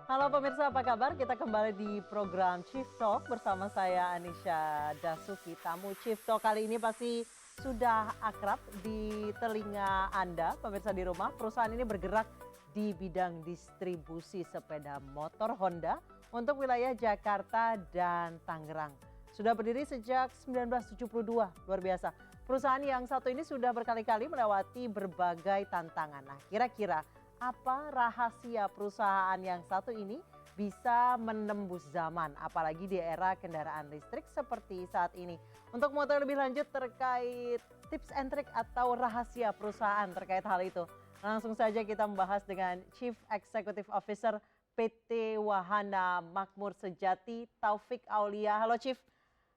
Halo pemirsa, apa kabar? Kita kembali di program Chief Talk bersama saya Anisha Dasuki. Tamu Chief Talk kali ini pasti sudah akrab di telinga Anda, pemirsa di rumah. Perusahaan ini bergerak di bidang distribusi sepeda motor Honda untuk wilayah Jakarta dan Tangerang. Sudah berdiri sejak 1972, luar biasa. Perusahaan yang satu ini sudah berkali-kali melewati berbagai tantangan. Nah, kira-kira apa rahasia perusahaan yang satu ini bisa menembus zaman, apalagi di era kendaraan listrik seperti saat ini. Untuk mengetahui lebih lanjut terkait tips and trick atau rahasia perusahaan terkait hal itu, langsung saja kita membahas dengan Chief Executive Officer PT Wahana Makmur Sejati, Taufik Aulia. Halo Chief.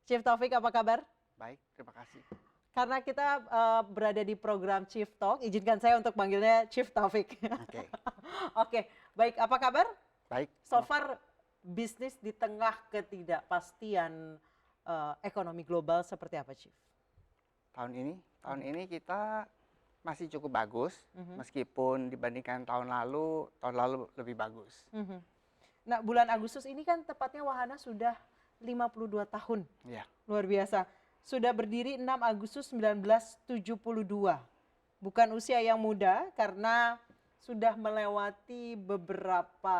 Chief Taufik, apa kabar? Baik, terima kasih. Karena kita berada di program Chief Talk, izinkan saya untuk panggilnya Chief Taufik. Oke. Oke, baik. Apa kabar? Baik. So far, bisnis di tengah ketidakpastian ekonomi global seperti apa, Chief? Tahun ini kita masih cukup bagus, meskipun dibandingkan tahun lalu lebih bagus. Nah, bulan Agustus ini kan tepatnya Wahana sudah 52 tahun. Ya. Luar biasa. Sudah berdiri 6 Agustus 1972. Bukan usia yang muda karena sudah melewati beberapa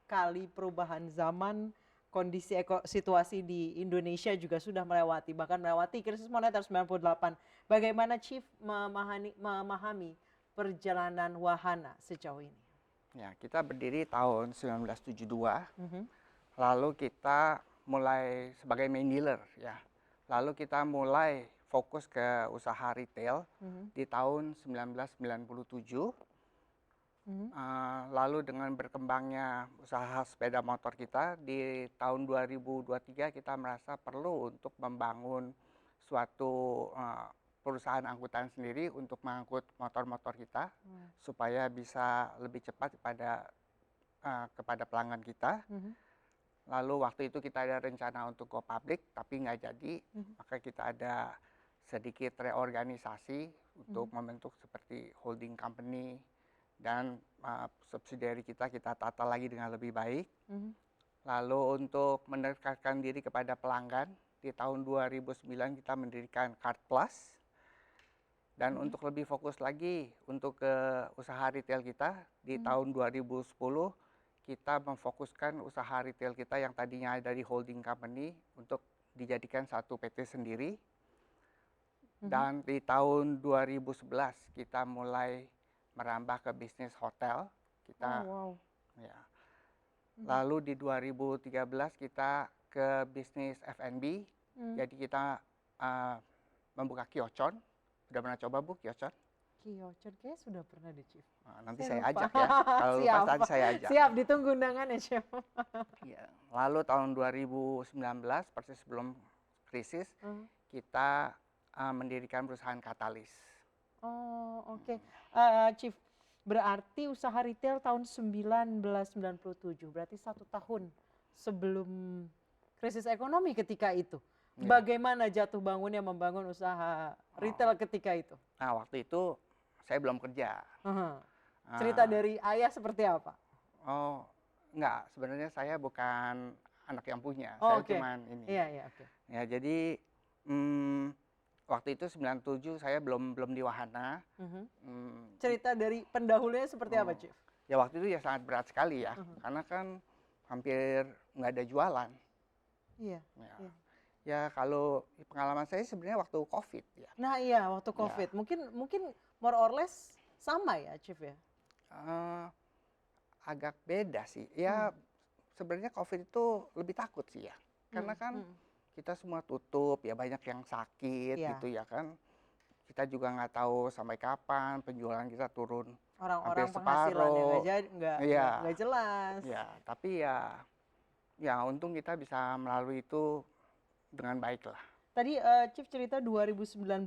kali perubahan zaman, kondisi situasi di Indonesia juga sudah melewati, bahkan melewati krisis moneter 98. Bagaimana Chief memahami perjalanan Wahana sejauh ini? Ya, kita berdiri tahun 1972. Lalu kita mulai sebagai main dealer, ya. Lalu kita mulai fokus ke usaha retail di tahun 1997. Lalu dengan berkembangnya usaha sepeda motor kita di tahun 2023 kita merasa perlu untuk membangun suatu perusahaan angkutan sendiri untuk mengangkut motor-motor kita supaya bisa lebih cepat kepada pelanggan kita. Lalu waktu itu kita ada rencana untuk go public, tapi nggak jadi. Maka kita ada sedikit reorganisasi untuk membentuk seperti holding company. Dan subsidiary kita tata lagi dengan lebih baik. Lalu untuk mendekatkan diri kepada pelanggan, di tahun 2009 kita mendirikan Card Plus. Dan untuk lebih fokus lagi untuk ke usaha retail kita, di tahun 2010 kita memfokuskan usaha retail kita yang tadinya ada di holding company untuk dijadikan satu PT sendiri. Dan di tahun 2011 kita mulai merambah ke bisnis hotel. Ya. Lalu di 2013 kita ke bisnis F&B. Jadi kita membuka kiocon. Sudah pernah coba Bu kiocon? Kiocon kayaknya sudah pernah di Chief. Nanti saya ajak ya. Kalau lupa nanti saya ajak. Siap, ditunggu undangannya Chief. Ya. Lalu tahun 2019 persis sebelum krisis kita mendirikan perusahaan Katalis. Oh, oke. Chief, berarti usaha retail tahun 1997, berarti 1 tahun sebelum krisis ekonomi ketika itu. Bagaimana jatuh bangunnya membangun usaha retail ketika itu? Nah, waktu itu saya belum kerja. Cerita dari ayah seperti apa? Oh, enggak. Sebenarnya saya bukan anak yang punya. Oh, saya cuman ini. Iya, oke. Ya, jadi waktu itu 97 saya belum di Wahana. Cerita dari pendahulunya seperti apa, Chief? Ya, waktu itu ya sangat berat sekali ya. Karena kan hampir nggak ada jualan. Iya. Ya, kalau pengalaman saya sebenarnya waktu COVID ya. Nah, iya, waktu COVID. Mungkin more or less sama ya, Chief ya? Agak beda sih. Ya, sebenarnya COVID itu lebih takut sih ya. Karena kan kita semua tutup, ya banyak yang sakit gitu ya kan. Kita juga nggak tahu sampai kapan penjualan kita turun. Orang-orang penghasilannya nggak jelas. Ya, tapi ya untung kita bisa melalui itu dengan baik lah. Tadi Chief cerita 2019, 1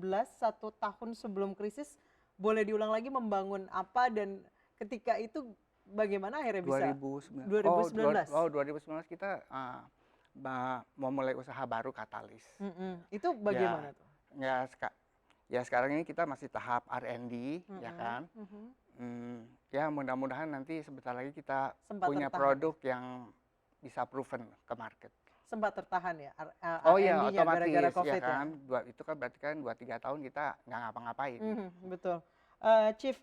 tahun sebelum krisis, boleh diulang lagi membangun apa dan ketika itu bagaimana akhirnya bisa? 2019. 2019 kita mau mulai usaha baru Katalis. Itu bagaimana tuh? Ya sekarang ini kita masih tahap R&D, ya kan. Ya mudah-mudahan nanti sebentar lagi kita Sempat punya tertahan ya? produk yang bisa proven ke market. Sempat tertahan ya Oh iya, R&D-nya gara-gara otomatis ya COVID ya? kan. Itu kan berarti kan 2-3 tahun kita nggak ngapa-ngapain. Betul. Chief,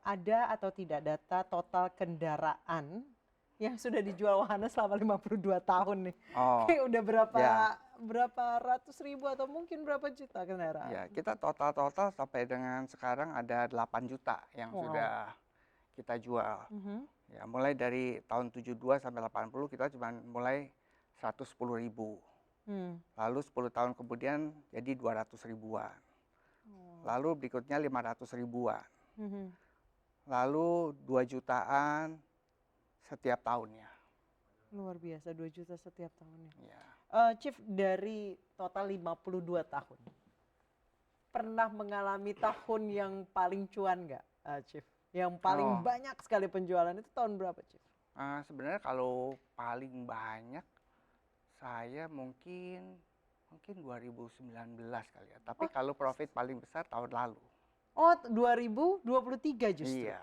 ada atau tidak data total kendaraan yang sudah dijual wahana selama 52 tahun nih? Oh, Kayak udah ya, berapa ratus ribu atau mungkin berapa juta kendaraan? ya kita total sampai dengan sekarang ada 8 juta yang Wow. sudah kita jual. Mhm. Ya, mulai dari tahun 72 sampai 80 kita cuma mulai 110.000. Hmm. Lalu 10 tahun kemudian jadi 200 ribuan. Oh. Lalu berikutnya 500 ribuan. Mhm. Lalu 2 jutaan setiap tahunnya. Luar biasa, 2 juta setiap tahunnya. Ya. Chief, dari total 52 tahun, pernah mengalami tahun yang paling cuan nggak, Chief? Yang paling Oh, banyak sekali penjualan itu tahun berapa, Chief? sebenarnya kalau paling banyak saya mungkin 2019 kali ya. Tapi Oh, kalau profit paling besar tahun lalu. oh 2023 justru. Iya.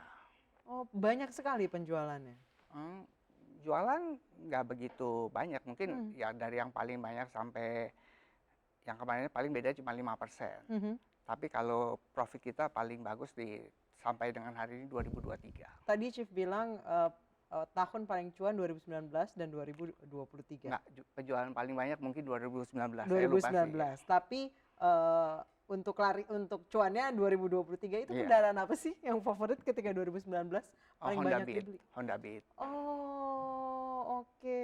Oh, banyak sekali penjualannya. Hmm, jualan nggak begitu banyak. Mungkin Hmm. ya dari yang paling banyak sampai yang kemarin paling beda cuma 5%. Mhm. Tapi kalau profit kita paling bagus sampai dengan hari ini 2023. Tadi Chief bilang tahun paling cuan 2019 dan 2023. Nggak, penjualan paling banyak mungkin 2019. Saya lupa sih. 2019. Tapi untuk cuannya 2023 itu Iya. kendaraan apa sih yang favorit ketika 2019 Oh, paling Honda banyak Beat. dibeli? Honda Beat. Oh, oke.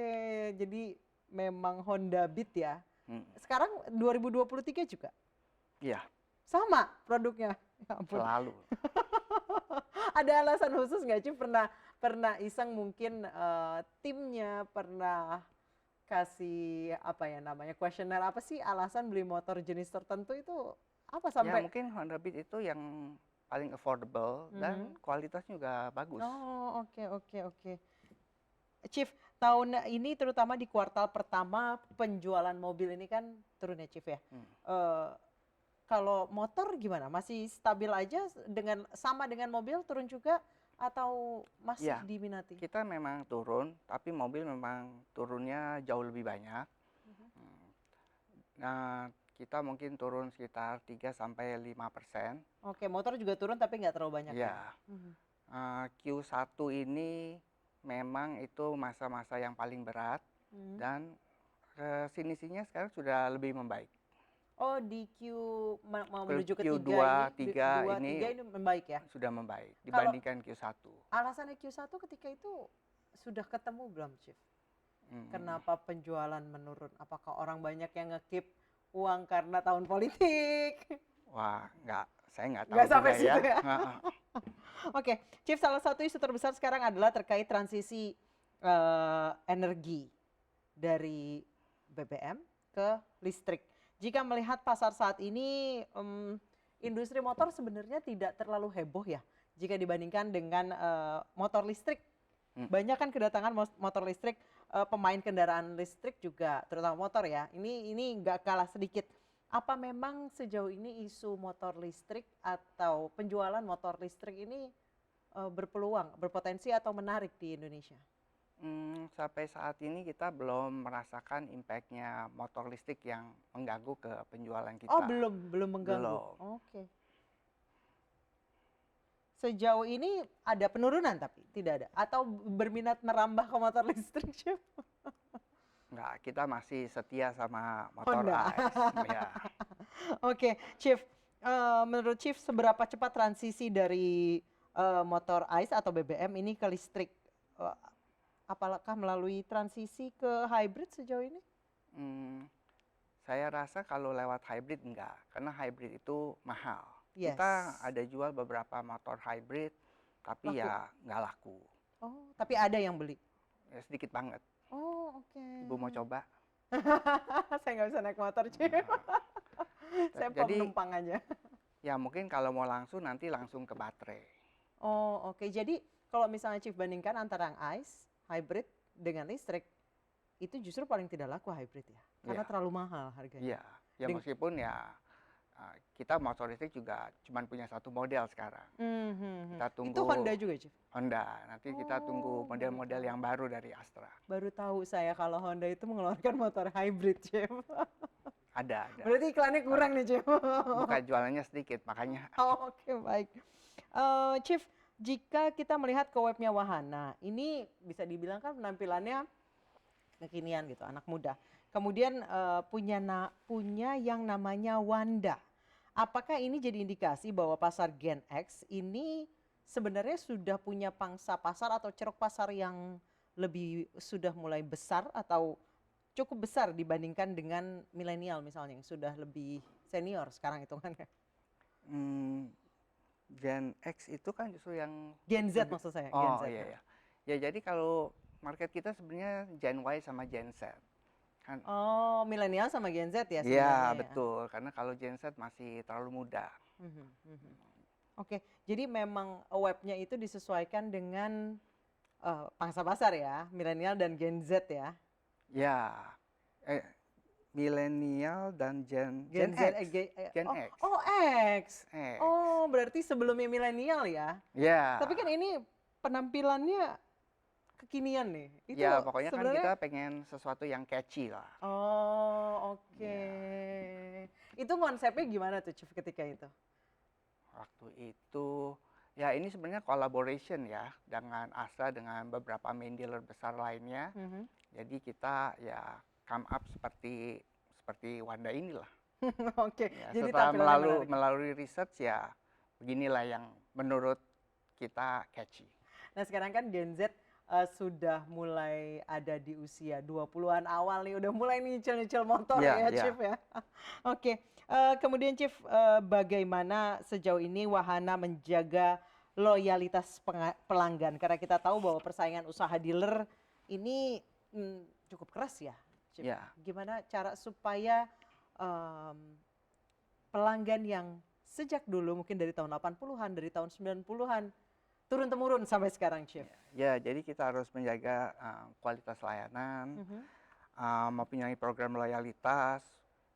Jadi memang Honda Beat ya. Hmm, Sekarang 2023 juga Iya, sama produknya. Ya ampun. selalu. Ada alasan khusus nggak sih? Pernah iseng mungkin timnya pernah kasih apa ya namanya kuesioner apa sih alasan beli motor jenis tertentu itu apa Ya sampai. mungkin Honda Beat itu yang paling affordable dan Mhm. kualitasnya juga bagus. Oh, oke, oke, oke. Chief, tahun ini terutama di kuartal pertama penjualan mobil ini kan turun ya, Chief ya. Hmm. Eh, Kalau motor gimana? Masih stabil aja sama dengan mobil turun juga atau masih Ya, diminati? kita memang turun, tapi mobil memang turunnya jauh lebih banyak. Mhm. Hmm. Nah, kita mungkin turun sekitar 3-5%. Oke, motor juga turun tapi nggak terlalu banyak ya. Ya, Mhm. Q1 ini memang itu masa-masa yang paling berat Mhm. dan sini-sininya sekarang sudah lebih membaik. Oh, di mau menuju ke Q2, tiga ini, 3 dua ini tiga ini membaik ya. sudah membaik Kalau dibandingkan Q1. alasannya Q1 ketika itu sudah ketemu belum, Chief? Hmm. Kenapa penjualan menurun? Apakah orang banyak yang nge-keep uang karena tahun politik? Wah, saya nggak tahu Nggak sampai juga ya. situ ya. Heeh. Oke, Chief, salah satu isu terbesar sekarang adalah terkait transisi energi dari BBM ke listrik. Jika melihat pasar saat ini, industri motor sebenarnya tidak terlalu heboh ya jika dibandingkan dengan motor listrik. Hmm. Banyak kan kedatangan motor listrik, pemain kendaraan listrik juga, terutama motor ya. Ini nggak kalah sedikit. Apa memang sejauh ini isu motor listrik atau penjualan motor listrik ini berpeluang, berpotensi atau menarik di Indonesia? Sampai saat ini kita belum merasakan impact-nya motor listrik yang mengganggu ke penjualan Oh, kita. belum mengganggu. Belum. Oke. Sejauh ini ada penurunan tapi tidak ada atau berminat merambah ke motor listrik, Chef? Nggak, kita masih setia sama motor Honda. ICE. Ya. Oke, Chief. Menurut Chief seberapa cepat transisi dari motor ICE atau BBM ini ke listrik? Eh, Apakah melalui transisi ke hybrid sejauh ini? Hmm, saya rasa kalau lewat hybrid enggak, karena hybrid itu mahal. Yes. Kita ada jual beberapa motor hybrid, tapi Laku. ya nggak laku. Oh, tapi ada yang beli. Ya, sedikit banget. Oh, oke. Ibu mau coba? Saya nggak bisa naik motor, Chief. Saya Jadi penumpang aja. ya mungkin kalau mau langsung ke baterai. Oh, oke. Jadi kalau misalnya Chief bandingkan antara yang ICE, hybrid dengan listrik, itu justru paling tidak laku hybrid ya? Karena Iya. terlalu mahal harganya. Iya, ya meskipun ya kita motor listrik juga cuman punya satu model sekarang. Kita Itu tunggu Honda juga, Chief? Honda, nanti kita tunggu Oh, baru model-model tahu. yang baru dari Astra. Baru tahu saya kalau Honda itu mengeluarkan motor hybrid, Chief. Ada. Berarti iklannya kurang nih, Chief. Buka jualannya sedikit, makanya Oh, oke, baik. Chief, jika kita melihat ke webnya Wahana, ini bisa dibilang kan penampilannya kekinian gitu, anak muda. Kemudian punya yang namanya Wanda. Apakah ini jadi indikasi bahwa pasar Gen X ini sebenarnya sudah punya pangsa pasar atau ceruk pasar yang lebih sudah mulai besar atau cukup besar dibandingkan dengan milenial misalnya yang sudah lebih senior sekarang hitungannya? hmm, Gen X itu kan justru yang Gen Z lebih. maksud saya, Gen Oh Z. iya ya. Ya jadi kalau market kita sebenarnya Gen Y sama Gen Z kan. Oh, milenial sama Gen Z ya Iya sebenarnya ya. betul, karena kalau Gen Z masih terlalu muda. Mhm, mhm. Oke, jadi memang webnya itu disesuaikan dengan pangsa pasar ya, milenial dan Gen Z ya. Ya, eh, milenial dan Gen Gen Z, X. Gen X. oh X. X. Oh, berarti sebelumnya milenial ya. Ya. Tapi kan ini penampilannya kekinian nih. Itu Ya, pokoknya kan sebenarnya. kita pengen sesuatu yang catchy lah. Oh, oke. Ya, Itu konsepnya gimana tuh, Chief, ketika itu? waktu itu ya ini sebenarnya collaboration ya dengan Astra dengan beberapa main dealer besar lainnya. Mhm. Jadi kita ya come up seperti Wanda inilah. Oke, Ya, jadi setelah tampilannya menarik. melalui research ya beginilah yang menurut kita catchy. Nah, sekarang kan Gen Z sudah mulai ada di usia 20-an awal nih, udah mulai nyicil-nyicil motor Ya, ya, ya. Chief ya. Oke, kemudian Chief, bagaimana sejauh ini Wahana menjaga loyalitas pelanggan? Karena kita tahu bahwa persaingan usaha dealer ini cukup keras ya, Chief. Ya. Gimana cara supaya em, pelanggan yang sejak dulu mungkin dari tahun 80-an, dari tahun 90-an, turun-temurun sampai sekarang, Chief? Ya, jadi kita harus menjaga kualitas layanan, Mhm. mempunyai program loyalitas,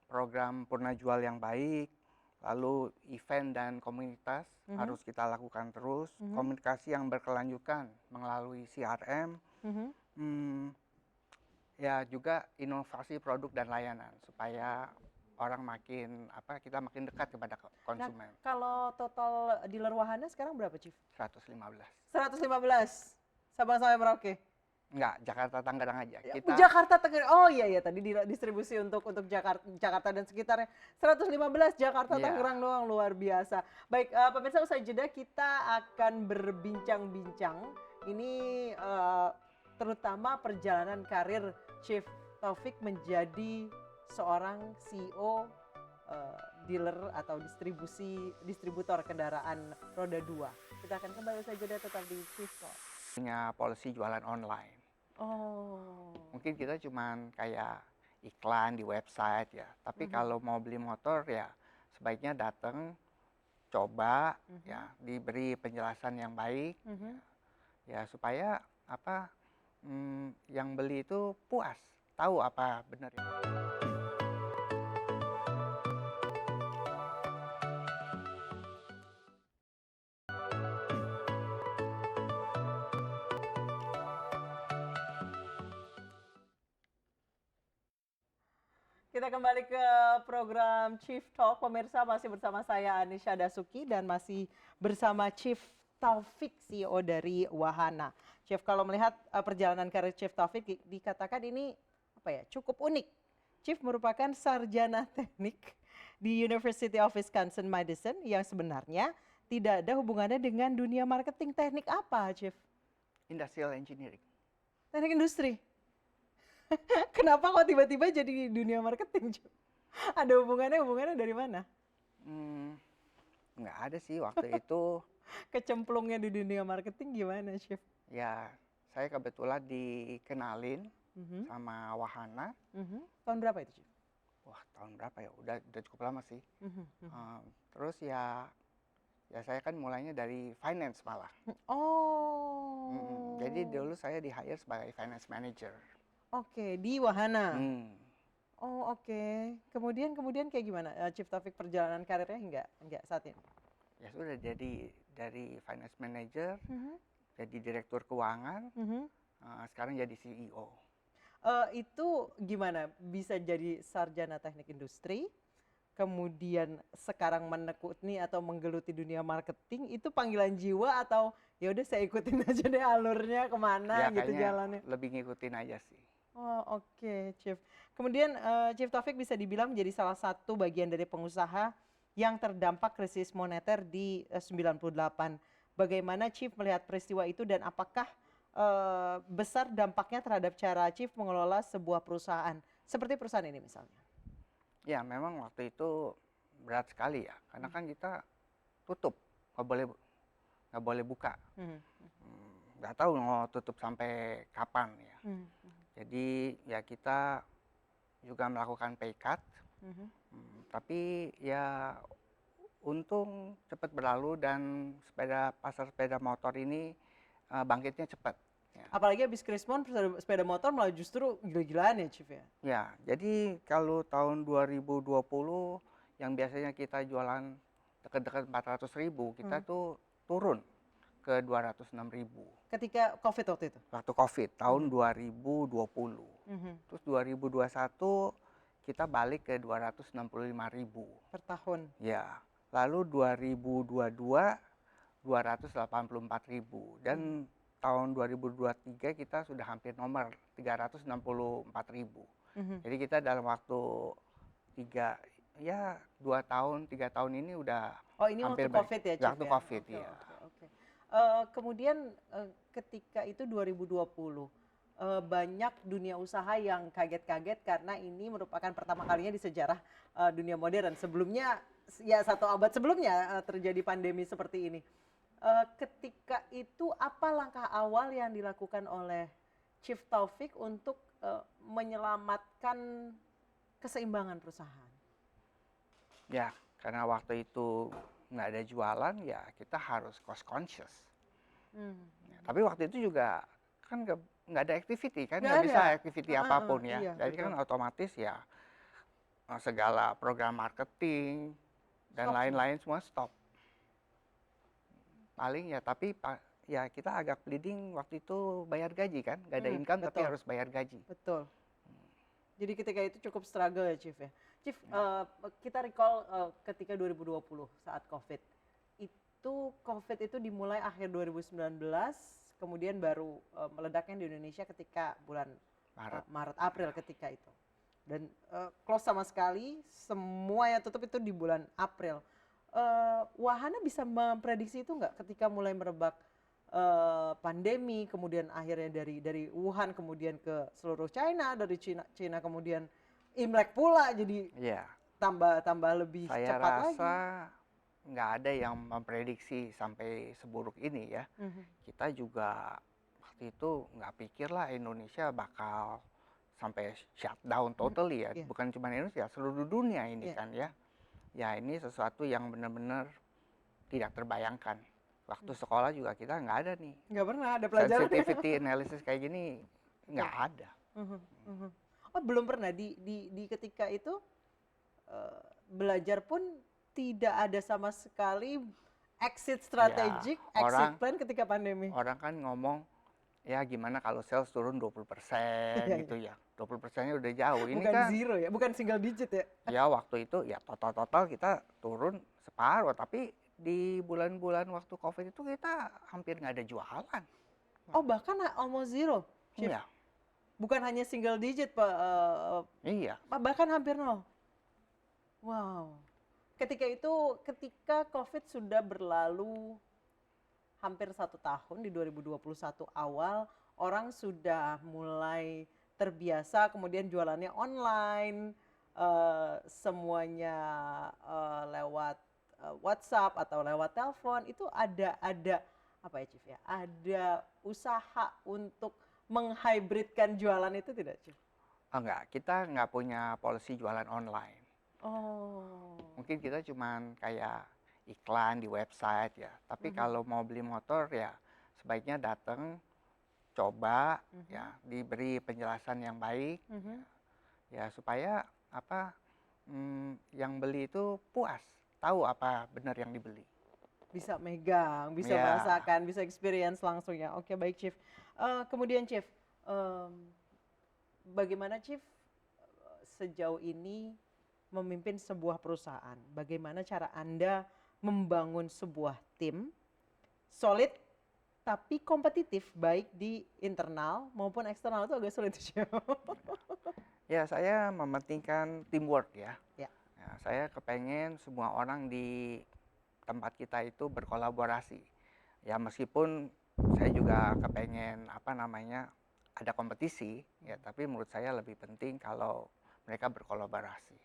program purna jual yang baik, lalu event dan komunitas Mhm. harus kita lakukan terus, Mhm. komunikasi yang berkelanjutan melalui CRM, Mhm. hmm, ya juga inovasi produk dan layanan supaya orang kita makin dekat kepada Nah, konsumen. kalau total dealer Wahana sekarang berapa, Chief? 115. 115. Sabang sampai Merauke. Enggak, Jakarta Tangerang aja. Ya, Kita Jakarta Tengah. Oh iya ya, tadi distribusi untuk Jakarta dan sekitarnya. 115 Jakarta ya Tangerang doang, luar biasa. Baik, pemirsa, usai jeda kita akan berbincang-bincang ini terutama perjalanan karir Chief Taufik menjadi seorang CEO dealer atau distributor kendaraan roda 2. Kita akan kembali usai jeda, tetap di Chief Talk. punya policy jualan online. Oh. Mungkin kita cuman kayak iklan di website ya. Tapi Mhm. kalau mau beli motor ya sebaiknya datang, coba Mhm. ya, diberi penjelasan yang baik Mhm. ya supaya yang beli itu puas, tahu apa benar ya. Kita kembali ke program Chief Talk. Pemirsa, masih bersama saya Anisha Dasuki dan masih bersama Chief Taufik, CEO dari Wahana. Chief, kalau melihat perjalanan karir Chief Taufik dikatakan ini cukup unik. Chief merupakan sarjana teknik di University of Wisconsin-Madison yang sebenarnya tidak ada hubungannya dengan dunia marketing. Teknik apa, Chief? Industrial engineering. Teknik industri. Kenapa kok tiba-tiba jadi di dunia marketing, Chief? Ada hubungannya dari mana? Nggak ada sih waktu itu. Kecemplungnya di dunia marketing gimana, Chef? Ya, saya kebetulan dikenalin Mhm. sama Wahana. Tahun berapa itu, Chef? Wah, tahun berapa ya? Udah cukup lama sih. Mhm. Terus ya saya kan mulainya dari finance malah. Jadi Oh. dulu saya di hire sebagai finance manager. Oke, di Wahana. Hmm, Oh, oke. Kemudian kayak gimana, Chief Taufik perjalanan karirnya hingga saat ini? Ya sudah jadi dari finance manager, Mhm, jadi direktur keuangan, mhm. sekarang jadi CEO. Itu gimana bisa jadi sarjana teknik industri, kemudian sekarang menekuni atau menggeluti dunia marketing, itu panggilan jiwa atau ya udah saya ikutin aja deh alurnya Ya kemana gitu kayaknya jalannya? lebih ngikutin aja sih. Oh, oke, Chief. Kemudian, Chief Taufik bisa dibilang menjadi salah satu bagian dari pengusaha yang terdampak krisis moneter di 98. Bagaimana Chief melihat peristiwa itu dan apakah besar dampaknya terhadap cara Chief mengelola sebuah perusahaan, seperti perusahaan ini misalnya? Ya memang waktu itu berat sekali ya, karena Mhm, kan kita tutup, nggak boleh nggak boleh buka. mhm, Nggak tahu mau tutup sampai kapan ya. mhm, mhm, Jadi ya kita juga melakukan pay cut, mhm. tapi ya untung cepat berlalu dan pasar sepeda motor ini bangkitnya cepat. Ya. Apalagi habis krismon sepeda motor malah justru gila-gilaan ya, Chief ya? Ya, jadi kalau tahun 2020 yang biasanya kita jualan dekat-dekat 400.000, kita Mhm. tuh turun ke 206.000 Ketika Covid waktu itu? waktu COVID tahun Mhm, 2020. mhm. Terus 2021 kita balik ke 265.000. Per tahun? Ya, lalu 2022 284.000 Mhm, dan tahun 2023 kita sudah hampir nomor 364.000. mhm. Jadi kita dalam waktu tiga ya 2 tahun 3 tahun ini udah Oh, ini waktu hampir balik. Covid ya, Chief Waktu ya? COVID Oke, ya. oke, oke. Kemudian, ketika itu 2020, banyak dunia usaha yang kaget-kaget karena ini merupakan pertama kalinya di sejarah, dunia modern. Sebelumnya, ya 1 abad sebelumnya, terjadi pandemi seperti ini. Ketika itu apa langkah awal yang dilakukan oleh Chief Taufik untuk, menyelamatkan keseimbangan perusahaan? Ya, karena waktu itu nggak ada jualan ya kita harus cost conscious. Mmm. Ya, tapi waktu itu juga kan nggak ada activity kan, Nggak nggak ada? bisa activity Heeh, heeh, apapun ya. iya Jadi betul. kan otomatis ya segala program marketing dan Stop semua? lain-lain semua stop. Paling ya tapi ya kita agak bleeding waktu itu bayar gaji kan, nggak ada income tapi Betul, harus bayar gaji. betul. Jadi ketika itu cukup struggle ya, Chief ya. Chief, Ya, kita recall, ketika 2020 saat Covid. Covid itu dimulai akhir 2019, kemudian baru, meledaknya di Indonesia ketika bulan, Maret. Maret, April Ya. ketika itu. Dan, close sama sekali, semua yang tutup itu di bulan April. Wahana bisa memprediksi itu nggak ketika mulai merebak, pandemi, kemudian akhirnya dari Wuhan kemudian ke seluruh China, dari China kemudian Imlek pula, jadi Iya, tambah tambah lebih saya cepat rasa lagi. nggak ada yang memprediksi sampai seburuk ini ya. Mhm, Kita juga waktu itu nggak pikir lah Indonesia bakal sampai shutdown mhm, totally ya. iya, Bukan cuma Indonesia, seluruh dunia ini iya, kan ya. Ya ini sesuatu yang benar-benar tidak terbayangkan. Waktu mhm. sekolah juga kita nggak ada nih. Nggak pernah ada pelajarannya. Sensitivity analysis kayak gini Betul. nggak ada. Mhm, mhm. Oh, belum pernah di ketika itu, belajar pun tidak ada sama sekali exit Ya strategik, exit orang plan ketika pandemi? orang kan ngomong ya gimana kalau sales turun 20% Iya, iya. gitu ya. 20%-nya udah jauh. Ini Bukan kan zero ya, bukan single digit ya? ya waktu itu ya total-total kita turun separuh. Tapi di bulan-bulan waktu COVID itu kita hampir nggak ada jualan. Oh, bahkan almost zero, Chief? Iya, Bukan hanya single digit, Pak, iya, bahkan hampir nol? Wow. Ketika Covid sudah berlalu hampir 1 tahun, di 2021 awal, orang sudah mulai terbiasa, kemudian jualannya online, semuanya, lewat, WhatsApp atau lewat telepon, itu ada apa ya, Chief ya, ada usaha untuk menghybridkan jualan itu tidak, Chief? oh, enggak, kita nggak punya policy jualan online. Oh. Mungkin kita cuman kayak iklan di website ya. Tapi Mhm, kalau mau beli motor ya sebaiknya datang, coba ya, mhm, diberi penjelasan yang baik. mhm. Ya supaya apa, yang beli itu puas, tahu apa benar yang dibeli. Bisa megang, bisa Ya, merasakan, bisa experience langsung ya. Oke, baik Chief. Kemudian Chief, bagaimana Chief sejauh ini memimpin sebuah perusahaan? Bagaimana cara Anda membangun sebuah tim solid tapi kompetitif baik di internal maupun eksternal itu agak sulit Chief. ya saya mementingkan teamwork ya. Ya. Ya, saya kepengen semua orang di tempat kita itu berkolaborasi. Ya meskipun saya juga kepengen apa namanya ada kompetisi, ya tapi menurut saya lebih penting kalau mereka berkolaborasi.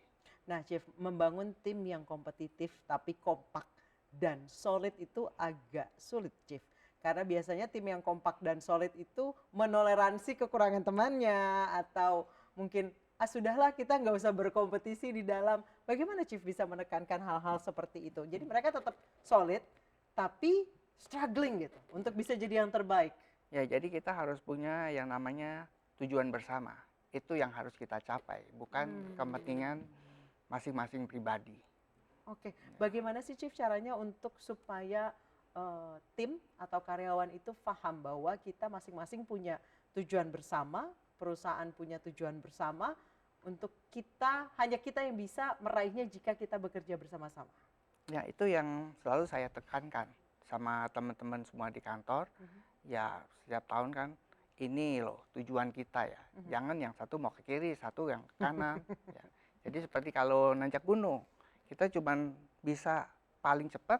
Nah, Chief, membangun tim yang kompetitif tapi kompak dan solid itu agak sulit, Chief. Karena biasanya tim yang kompak dan solid itu menoleransi kekurangan temannya atau mungkin sudahlah kita nggak usah berkompetisi di dalam. Bagaimana Chief bisa menekankan hal-hal seperti itu? Jadi mereka tetap solid tapi struggling gitu untuk bisa jadi yang terbaik. Ya jadi kita harus punya yang namanya tujuan bersama. Itu yang harus kita capai, bukan kepentingan masing-masing pribadi. Oke, bagaimana sih Chief caranya untuk supaya tim atau karyawan itu paham bahwa kita masing-masing punya tujuan bersama, perusahaan punya tujuan bersama, untuk hanya kita yang bisa meraihnya jika kita bekerja bersama-sama. Ya itu yang selalu saya tekankan sama teman-teman semua di kantor. Ya setiap tahun kan ini loh tujuan kita ya. Jangan yang satu mau ke kiri, satu yang ke kanan. Ya. Jadi seperti kalau nanjak gunung, kita cuma bisa paling cepat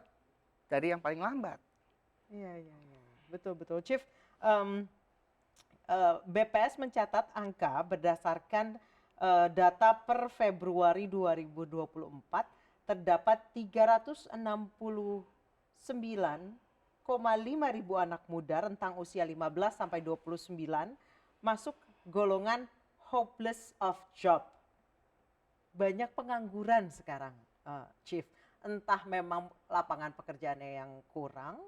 dari yang paling lambat. Iya, iya, iya. Betul, betul. Chief, BPS mencatat angka berdasarkan data per Februari 2024 terdapat 369,5 ribu anak muda rentang usia 15 sampai 29 masuk golongan hopeless of job. Banyak pengangguran sekarang, Chief. Entah memang lapangan pekerjaannya yang kurang,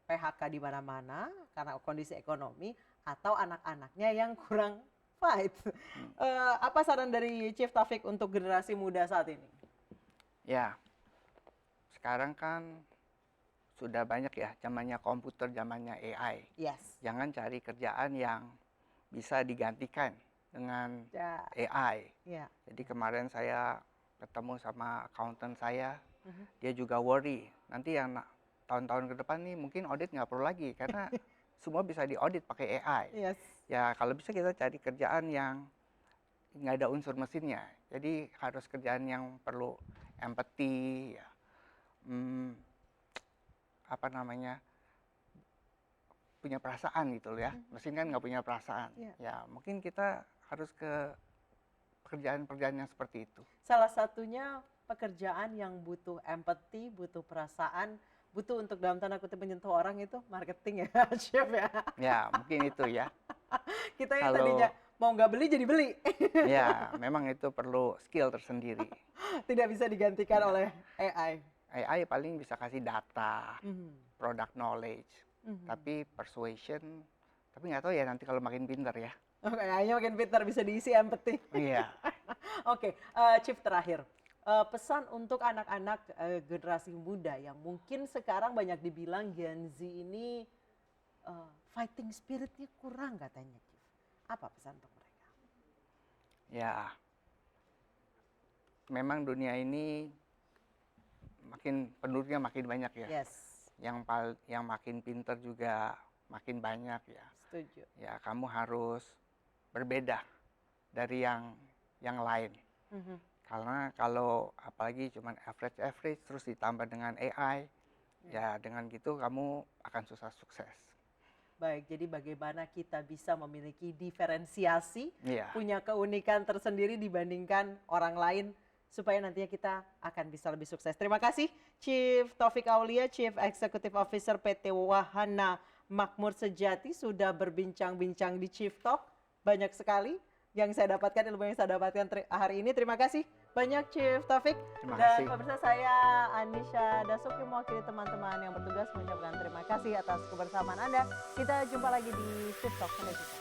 PHK di mana-mana karena kondisi ekonomi, atau anak-anaknya yang kurang fight. Apa saran dari Chief Taufik untuk generasi muda saat ini? Ya, sekarang kan sudah banyak ya zamannya komputer, zamannya AI. Yes. Jangan cari kerjaan yang bisa digantikan dengan Ya. AI. Ya. Jadi kemarin saya ketemu sama accountant saya, dia juga worry. Nanti yang tahun-tahun ke depan nih mungkin audit nggak perlu lagi karena semua bisa diaudit pakai AI. Yes. Ya kalau bisa kita cari kerjaan yang nggak ada unsur mesinnya. Jadi harus kerjaan yang perlu empathy, ya. Apa namanya, punya perasaan gitu loh ya. Mesin kan nggak punya perasaan. Yeah. Ya mungkin kita harus ke pekerjaan-pekerjaan yang seperti itu. Salah satunya pekerjaan yang butuh empathy, butuh perasaan, butuh untuk dalam tanda kutip menyentuh orang itu marketing ya, Chef ya. Ya mungkin itu ya. Kita yang tadinya mau nggak beli jadi beli. Ya memang itu perlu skill tersendiri. Tidak bisa digantikan oleh AI. AI paling bisa kasih data, product knowledge, tapi persuasion, tapi nggak tahu ya nanti kalau makin pintar ya. Oke, AI-nya makin pintar bisa diisi empathy. Iya. Oke, Chief terakhir. Pesan untuk anak-anak generasi muda yang mungkin sekarang banyak dibilang Gen Z ini fighting spiritnya kurang katanya, Chief. Apa pesan untuk mereka? Ya, memang dunia ini penduduknya makin banyak ya. Yes. Yang makin pintar juga makin banyak ya. Setuju. Ya, kamu harus berbeda dari yang lain. Karena kalau apalagi cuma average terus ditambah dengan AI, ya dengan gitu kamu akan susah sukses. Baik, jadi bagaimana kita bisa memiliki diferensiasi, Iya. punya keunikan tersendiri dibandingkan orang lain, supaya nantinya kita akan bisa lebih sukses. Terima kasih Chief Taufik Aulia, Chief Executive Officer PT Wahana Makmur Sejati sudah berbincang-bincang di Chief Talk. Banyak sekali yang saya dapatkan, ilmu yang saya dapatkan hari ini. Terima kasih banyak Chief Taufik. Terima Dan kasih. pemirsa, saya Anisha Dasuki mewakili teman-teman yang bertugas mengucapkan terima kasih atas kebersamaan Anda. Kita jumpa lagi di Chief Talk selanjutnya.